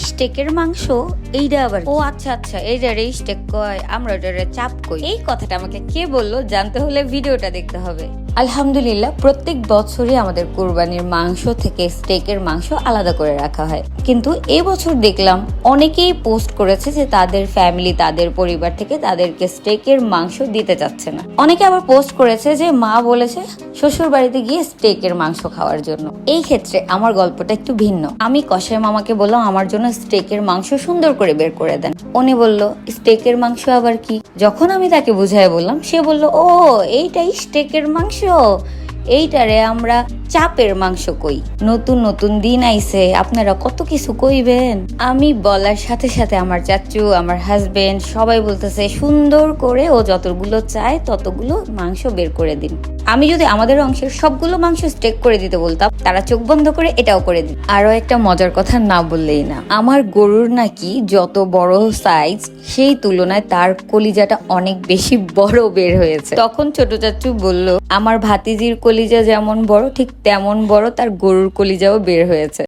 স্টেকের মাংস এইটা আবার ও আচ্ছা আচ্ছা এইটারে স্টেক কয়, আমরা ওটারে চাপ কই। এই কথাটা আমাকে কে বললো জানতে হলে ভিডিওটা দেখতে হবে। আলহামদুলিল্লাহ প্রত্যেক বছরই আমাদের কুরবানির মাংস থেকে স্টেকের মাংস আলাদা করে রাখা হয়, কিন্তু এবছর দেখলাম অনেকেই পোস্ট করেছে যে তাদের ফ্যামিলি তাদের পরিবার থেকে তাদেরকে স্টেকের মাংস দিতে চাচ্ছে না। অনেকে আবার পোস্ট করেছে যে মা বলেছে শ্বশুর বাড়িতে গিয়ে স্টেকের মাংস খাওয়ার জন্য। এই ক্ষেত্রে আমার গল্পটা একটু ভিন্ন। আমি কসাই মামাকে বললাম আমার জন্য স্টেকের মাংস সুন্দর করে বের করে দেন। উনি বলল স্টেকের মাংস আবার কি। যখন আমি তাকে বুঝাই বললাম সে বলল ও এইটাই স্টেকের মাংস, এইটারে আমরা চাপের মাংস কই। নতুন নতুন দিন আইছে, আপনারা কত কিছু কইবেন। আমি বলার সাথে সাথে আমার চাচু আমার হাজবেন্ড সবাই বলতেছে সুন্দর করে ও যতগুলো চায় ততগুলো মাংস বের করে দিন। আমি যদি আমাদের অংশের সবগুলো মাংস স্টেক করে দিতে বলতাম তারা চোখ বন্ধ করে এটাও করে দিত। আরো একটা মজার কথা না বললেই না, আমার গরুর নাকি যত বড় সাইজ সেই তুলনায় তার কলিজাটা অনেক বেশি বড় বের হয়েছে। তখন ছোট চাচু বলল আমার ভাতিজির কলিজা যেমন বড় ঠিক তেমন বড় তার গরুর কলিজাও বের হয়েছে।